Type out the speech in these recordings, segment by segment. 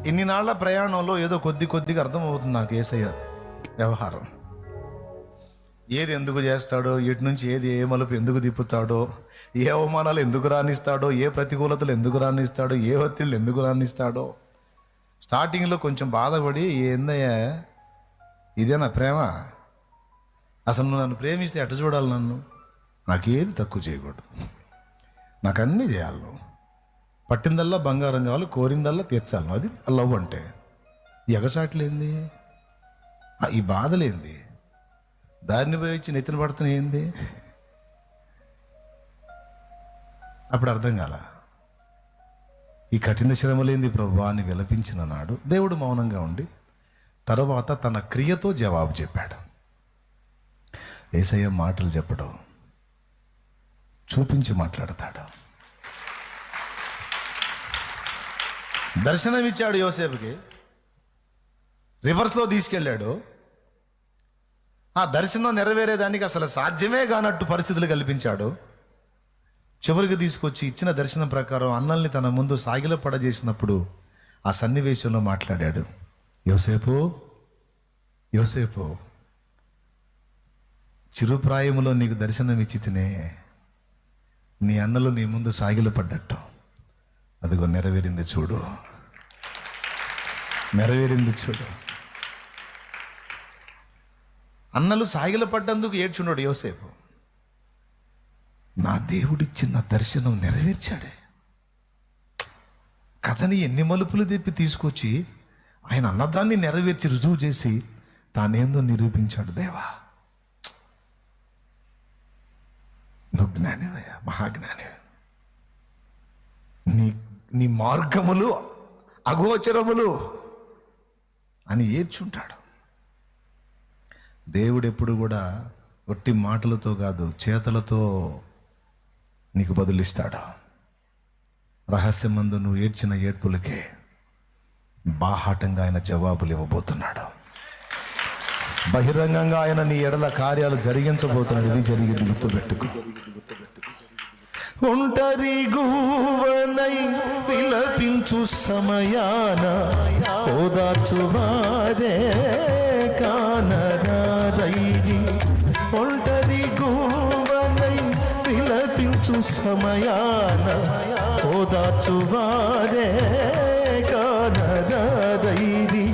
ఇన్ని నాళ్ల ప్రయాణంలో ఏదో కొద్దిగా అర్థమవుతుంది నాకు యేసయ్య వ్యవహారం. ఏది ఎందుకు చేస్తాడో, ఎటు నుంచి ఏది ఏ మలుపు ఎందుకు తిప్పుతాడో, ఏ అవమానాలు ఎందుకు రానిస్తాడో, ఏ ప్రతికూలతలు ఎందుకు రానిస్తాడో, ఏ ఒత్తిళ్ళు ఎందుకు రానిస్తాడో. స్టార్టింగ్లో కొంచెం బాధపడి, ఏందయ్యా ఇదేనా ప్రేమ, అసలు నువ్వు నన్ను ప్రేమిస్తే ఎట్ట చూడాలి, నన్ను నాకేది తక్కువ చేయకూడదు, నాకు అన్నీ చేయాలి, నువ్వు పట్టిందల్లా బంగారం కావాలి, కోరిందల్లా తీర్చాలి, అది లవ్ అంటే. ఈ ఎగచాట్లేంది, ఈ బాధలేంది, దారిని పోయి వచ్చి నెత్తిన పడుతున్న ఏంది, అప్పుడు అర్థం కాల. ఈ కఠిన శ్రమలేంది ప్రభువా అని విలపించిన నాడు దేవుడు మౌనంగా ఉండి తర్వాత తన క్రియతో జవాబు చెప్పాడు. యేసయ్య మాటలు చెప్పడం, చూపించి మాట్లాడతాడు. దర్శనం ఇచ్చాడు యోసేపుకి, రివర్స్లో తీసుకెళ్ళాడు. ఆ దర్శనం నెరవేరేదానికి అసలు సాధ్యమే కానట్టు పరిస్థితులు కల్పించాడు. చివరికి తీసుకొచ్చి ఇచ్చిన దర్శనం ప్రకారం అన్నల్ని తన ముందు సాగిలపడజేసినప్పుడు ఆ సన్నివేశంలో మాట్లాడాడు. యోసేపు, యోసేపు, చిరుప్రాయములో నీకు దర్శనం ఇచ్చి తినే నీ అన్నలు నీ ముందు సాగిలపడ్డట్టు, అదిగో నెరవేరింది చూడు, నెరవేరింది చూడు. అన్నలు సాగిలపడ్డందుకు ఏడ్చున్నాడు యోసేపు. నా దేవుడిచ్చిన దర్శనం నెరవేర్చాడే. కథని ఎన్ని మలుపులు తెప్పి తీసుకొచ్చి ఆయన అన్నదాన్ని నెరవేర్చి రుజువు చేసి తానేందో నిరూపించాడు. దేవా, నువ్వు జ్ఞానివయ్యా, మహాజ్ఞాని. నీ మార్గములు అగోచరములు అని ఏడ్చుంటాడు. దేవుడు ఎప్పుడు కూడా ఒట్టి మాటలతో కాదు, చేతలతో నీకు బదులిస్తాడు. రహస్యమందు నువ్వు ఏడ్చిన ఏడ్పులకే బాహాటంగా ఆయన జవాబులు ఇవ్వబోతున్నాడు. బహిరంగంగా ఆయన నీ ఎడల కార్యాలు జరిగించబోతున్నాడు. ఇది జరిగింది, గుర్తుపెట్టుకో. ఒంటరి గువనై విలపించు సమయాన ఓదార్చువారే కానరారైది. ఒంటరి గువనై విలపించు సమయాన ఓదార్చువారే కానరారైది.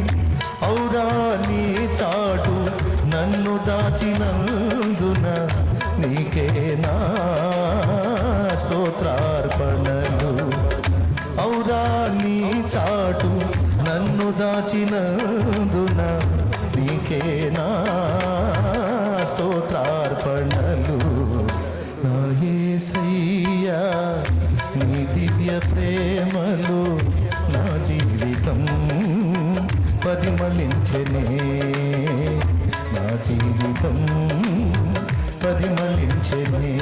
ఔరా నీ చాటు నన్ను దాచినందున నీకే నా స్తోత్రార్పణలు. ఔరా నీ చాటు నన్ను దాచినందున నీకే నా స్తోత్రార్పణలు. నా యేసయ్యా, నీ దివ్య ప్రేమలో నా జీవితం పరిమళించెనే, నా జీవితం పరిమళించెనే.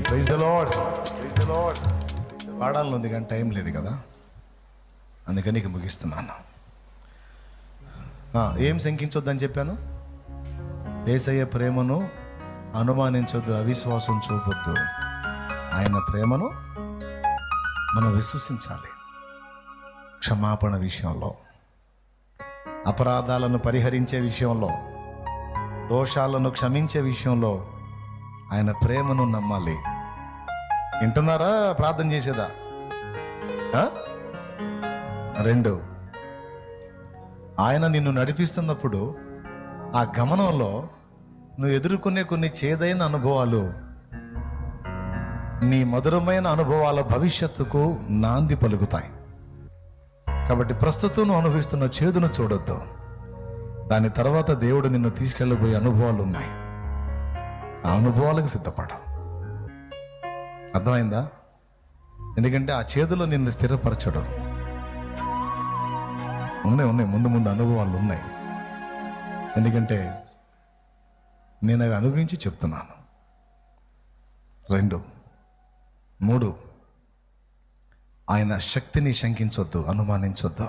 Praise the lord. పాడాలని ఉంది కానీ టైం లేదు కదా, అందుకని ఇక ముగిస్తున్నాను. ఏం శంకించొద్దని చెప్పాను? యేసయ్య ప్రేమను అనుమానించొద్దు, అవిశ్వాసం చూపొద్దు. ఆయన ప్రేమను మనం విశ్వసించాలి. క్షమాపణ విషయంలో, అపరాధాలను పరిహరించే విషయంలో, దోషాలను క్షమించే విషయంలో ఆయన ప్రేమను నమ్మాలి. వింటున్నారా? ప్రార్థన చేసేదా? 2, ఆయన నిన్ను నడిపిస్తున్నప్పుడు ఆ గమనంలో నువ్వు ఎదుర్కొనే కొన్ని చేదైన అనుభవాలు నీ మధురమైన అనుభవాల భవిష్యత్తుకు నాంది పలుకుతాయి. కాబట్టి ప్రస్తుతం అనుభవిస్తున్న చేదును చూడొద్దు. దాని తర్వాత దేవుడు నిన్ను తీసుకెళ్ళబోయే అనుభవాలు ఉన్నాయి. ఆ అనుభవాలకు సిద్ధపడు. అర్థమైందా? ఎందుకంటే ఆ చేదులో నిన్ను స్థిరపరచడం ఉన్నాయి. ముందు అనుభవాలు ఉన్నాయి. ఎందుకంటే నేను అవి అనుభవించి చెప్తున్నాను. 2, 3, ఆయన శక్తిని శంకించొద్దు, అనుమానించొద్దు.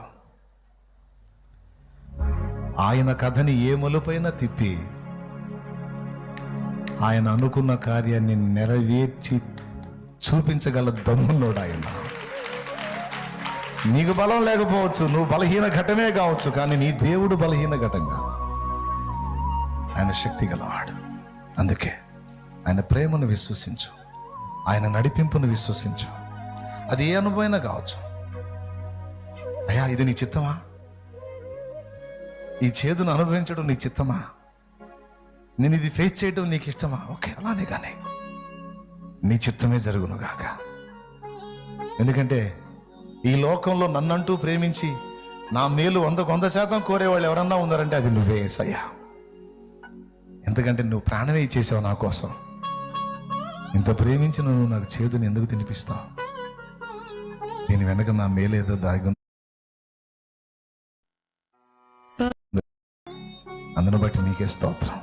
ఆయన కథని ఏ మలుపైనా తిప్పి ఆయన అనుకున్న కార్యాన్ని నెరవేర్చి చూపించగల దమ్ములోడు ఆయన. నీకు బలం లేకపోవచ్చు, నువ్వు బలహీన ఘటమే కావచ్చు, కానీ నీ దేవుడు బలహీన ఘటంగా. ఆయన శక్తి గలవాడు. అందుకే ఆయన ప్రేమను విశ్వసించు, ఆయన నడిపింపును విశ్వసించు. అది ఏ అనుభవమైనా కావచ్చు. అయ్యా ఇది నీ చిత్తమా? ఈ చేదును అనుభవించడం నీ చిత్తమా? నేను ఇది ఫేస్ చేయడం నీకు ఇష్టమా? ఓకే, అలానే కానీ నీ చిత్తమే జరుగును గాక. ఎందుకంటే ఈ లోకంలో నన్నంటూ ప్రేమించి నా మేలు 100% కోరేవాళ్ళు ఎవరన్నా ఉన్నారంటే అది నువ్వే యేసయ్యా. ఎందుకంటే నువ్వు ప్రాణమే ఇచ్చేసావు నా కోసం. ఇంత ప్రేమించిన నువ్వు నాకు చేదుని ఎందుకు తినిపిస్తావు? దీని వెనక నా మేలేదో దాగి, అందును బట్టి నీకే స్తోత్రం.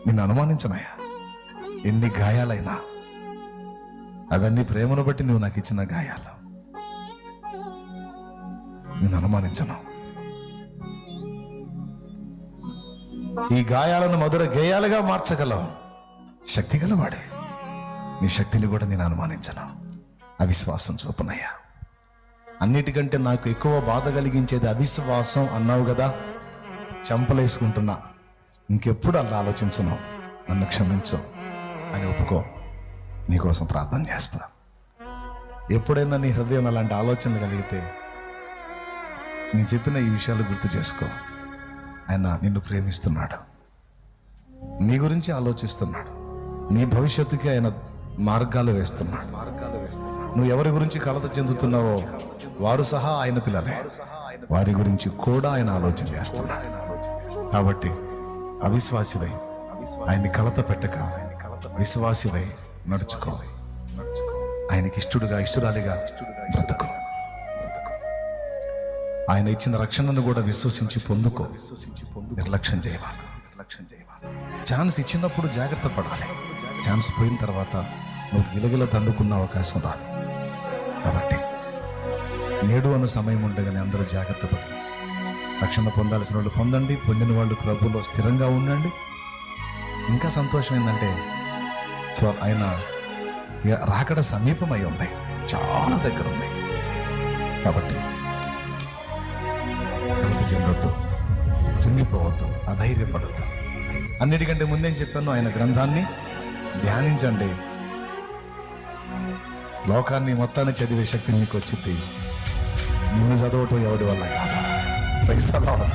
నిన్ను అనుమానించనయ్యా. ఎన్ని గాయాలైనా అవన్నీ ప్రేమను బట్టి నువ్వు నాకు ఇచ్చిన గాయాలు. నిన్ను అనుమానించను. ఈ గాయాలను మధుర గేయాలుగా మార్చగలవు శక్తి గలవాడే. నీ శక్తిని కూడా నేను అనుమానించను. అవిశ్వాసం చూపనయ్యా. అన్నిటికంటే నాకు ఎక్కువ బాధ కలిగించేది అవిశ్వాసం అన్నావు కదా. చంపలేసుకుంటున్నా, ఇంకెప్పుడు అలా ఆలోచించను, నన్ను క్షమించు అని ఒప్పుకో. నీకోసం ప్రార్థన చేస్తా. ఎప్పుడైనా నీ హృదయం అలాంటి ఆలోచనలు కలిగితే నేను చెప్పిన ఈ విషయాలు గుర్తు చేసుకో. ఆయన నిన్ను ప్రేమిస్తున్నాడు, నీ గురించి ఆలోచిస్తున్నాడు, నీ భవిష్యత్తుకి ఆయన మార్గాలు వేస్తున్నాడు. నువ్వు ఎవరి గురించి కలత చెందుతున్నావో వారు సహా ఆయన పిల్లలే. వారి గురించి కూడా ఆయన ఆలోచన చేస్తున్నాడు. కాబట్టి అవిశ్వాసివై ఆయన్ని కలత పెట్టక విశ్వాసివై నడుచుకో. ఆయనకి ఇష్టడుగా ఇష్టరాలిగా బ్రతుకు. ఆయన ఇచ్చిన రక్షణను కూడా విశ్వసించి పొందుకో. నిర్లక్ష్యం చేయవాలి. ఛాన్స్ ఇచ్చినప్పుడు జాగ్రత్త పడాలి. ఛాన్స్ పోయిన తర్వాత నువ్వు గిలగిల దండుకున్న అవకాశం రాదు. కాబట్టి నేడు అన్న సమయం ఉండగానే అందరూ జాగ్రత్త పడి రక్షణ పొందాల్సిన వాళ్ళు పొందండి. పొందిన వాళ్ళు ప్రభువులో స్థిరంగా ఉండండి. ఇంకా సంతోషం ఏంటంటే ఆయన రాకడ సమీపమై ఉన్నాయి, చాలా దగ్గర ఉన్నాయి. కాబట్టి కలత చెందొద్దు, చింగిపోవద్దు, అధైర్యపడద్దు. అన్నిటికంటే ముందేం చెప్పాను, ఆయన గ్రంథాన్ని ధ్యానించండి. లోకాన్ని మొత్తాన్ని చదివే శక్తి నీకు వచ్చింది. నువ్వు చదవటం ఎవడి వల్ల కాదు. Praise the lord.